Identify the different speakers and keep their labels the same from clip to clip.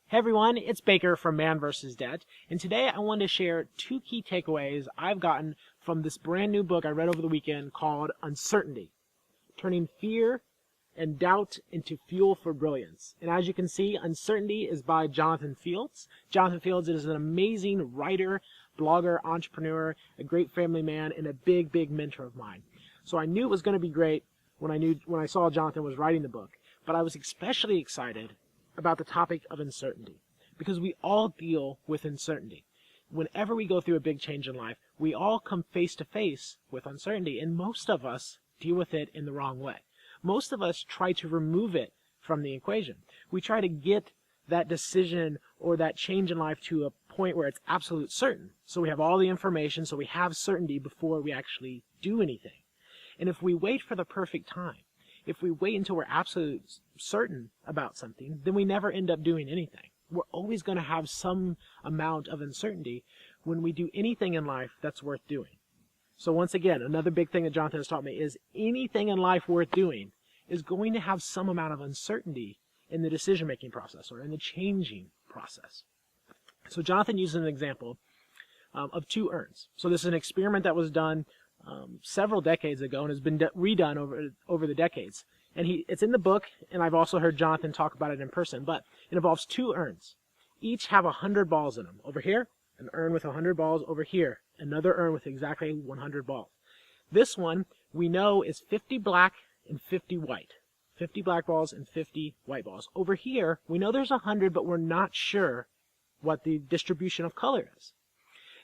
Speaker 1: Hey everyone, it's Baker from Man vs. Debt, and today I wanted to share two key takeaways I've gotten from this brand new book I read over the weekend called Uncertainty, Turning Fear and Doubt into Fuel for Brilliance. And as you can see, Uncertainty is by Jonathan Fields. Jonathan Fields is an amazing writer, blogger, entrepreneur, a great family man, and a big mentor of mine. So I knew it was going to be great when I saw Jonathan was writing the book, but I was especially excited about the topic of uncertainty, because we all deal with uncertainty. Whenever we go through a big change in life, we all come face to face with uncertainty, and most of us deal with it in the wrong way. Most of us try to remove it from the equation. We try to get that decision or that change in life to a point where it's absolute certain. So we have all the information, so we have certainty before we actually do anything. And if we wait for the perfect time, if we wait until we're absolutely certain about something, then we never end up doing anything. We're always going to have some amount of uncertainty when we do anything in life that's worth doing. So once again, another big thing that Jonathan has taught me is anything in life worth doing is going to have some amount of uncertainty in the decision-making process or in the changing process. So Jonathan uses an example of two urns. So this is an experiment that was done several decades ago and has been redone over the decades. And it's in the book, and I've also heard Jonathan talk about it in person, but it involves two urns. Each have 100 balls in them. Over here, an urn with 100 balls. Over here, another urn with exactly 100 balls. This one, we know, is 50 black and 50 white. 50 black balls and 50 white balls. Over here, we know there's 100, but we're not sure what the distribution of color is.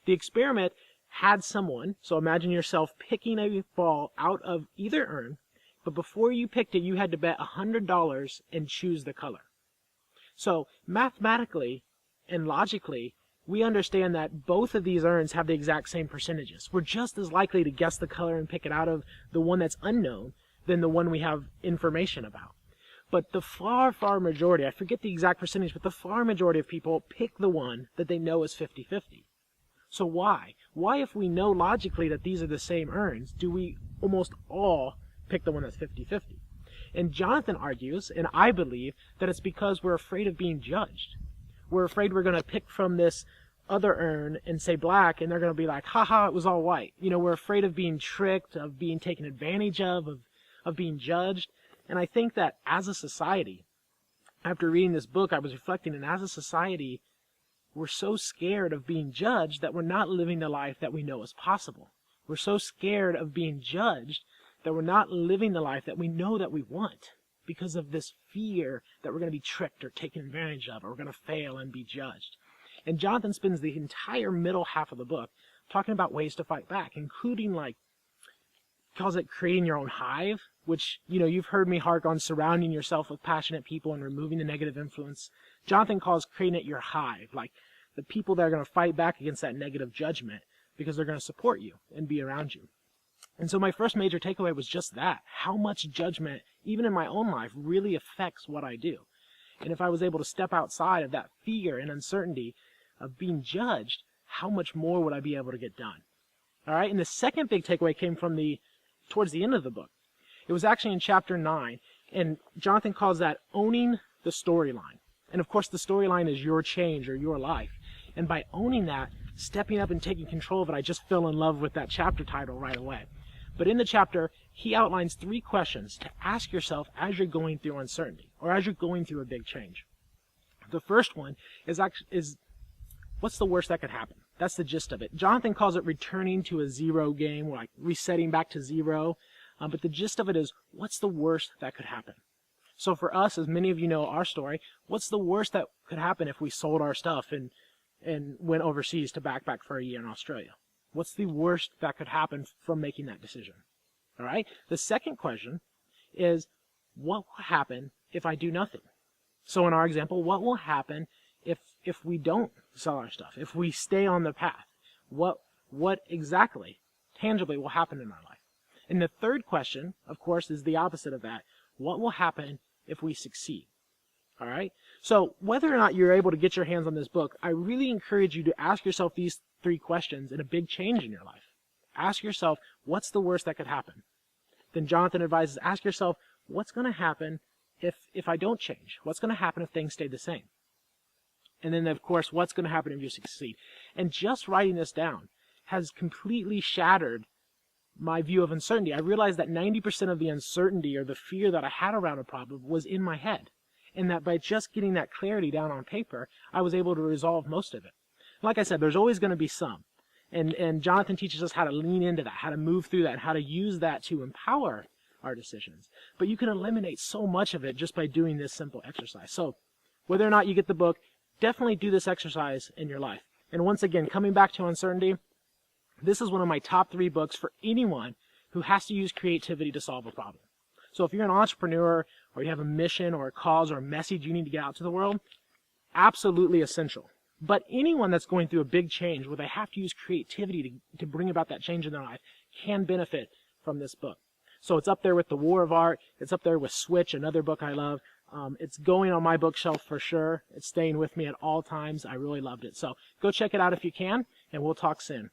Speaker 1: The experiment had someone, so imagine yourself picking a ball out of either urn, but before you picked it, you had to bet $100 and choose the color. So mathematically and logically, we understand that both of these urns have the exact same percentages. We're just as likely to guess the color and pick it out of the one that's unknown than the one we have information about. But the far majority, I forget the exact percentage, but the far majority of people pick the one that they know is 50-50. So why? Why, if we know logically that these are the same urns, do we almost all pick the one that's 50-50? And Jonathan argues, and I believe, that it's because we're afraid of being judged. We're afraid we're going to pick from this other urn and say black, and they're going to be like, haha, it was all white. You know, we're afraid of being tricked, of being taken advantage of being judged. And I think that as a society, after reading this book, I was reflecting, and as a society, we're so scared of being judged that we're not living the life that we know is possible. We're so scared of being judged that we're not living the life that we know that we want because of this fear that we're going to be tricked or taken advantage of, or we're going to fail and be judged. And Jonathan spends the entire middle half of the book talking about ways to fight back, including, like, he calls it creating your own hive, which, you know, you've heard me hark on surrounding yourself with passionate people and removing the negative influence. Jonathan calls creating it your hive, like the people that are going to fight back against that negative judgment because they're going to support you and be around you. And so my first major takeaway was just that, how much judgment, even in my own life, really affects what I do. And if I was able to step outside of that fear and uncertainty of being judged, how much more would I be able to get done? All right, and the second big takeaway came from towards the end of the book. It was actually in chapter 9, and Jonathan calls that owning the storyline. And of course, the storyline is your change or your life. And by owning that, stepping up and taking control of it, I just fell in love with that chapter title right away. But in the chapter, he outlines 3 questions to ask yourself as you're going through uncertainty or as you're going through a big change. The first one is what's the worst that could happen? That's the gist of it. Jonathan calls it returning to a zero game, like resetting back to zero. But the gist of it is, what's the worst that could happen? So for us, as many of you know our story, what's the worst that could happen if we sold our stuff and went overseas to backpack for a year in Australia? What's the worst that could happen from making that decision? All right. The second question is, what will happen if I do nothing? So in our example, what will happen if we don't sell our stuff? If we stay on the path, what exactly, tangibly, will happen in our life? And the third question, of course, is the opposite of that. What will happen if we succeed? All right? So whether or not you're able to get your hands on this book, I really encourage you to ask yourself these 3 questions in a big change in your life. Ask yourself, what's the worst that could happen? Then Jonathan advises, ask yourself, what's going to happen if I don't change? What's going to happen if things stay the same? And then, of course, what's going to happen if you succeed? And just writing this down has completely shattered my view of uncertainty. I realized that 90% of the uncertainty or the fear that I had around a problem was in my head. And that by just getting that clarity down on paper, I was able to resolve most of it. Like I said, there's always going to be some. And Jonathan teaches us how to lean into that, how to move through that, and how to use that to empower our decisions. But you can eliminate so much of it just by doing this simple exercise. So whether or not you get the book, definitely do this exercise in your life. And once again, coming back to uncertainty, this is one of my top 3 books for anyone who has to use creativity to solve a problem. So if you're an entrepreneur or you have a mission or a cause or a message you need to get out to the world, absolutely essential. But anyone that's going through a big change where they have to use creativity to bring about that change in their life can benefit from this book. So it's up there with The War of Art. It's up there with Switch, another book I love. It's going on my bookshelf for sure. It's staying with me at all times. I really loved it. So go check it out if you can, and we'll talk soon.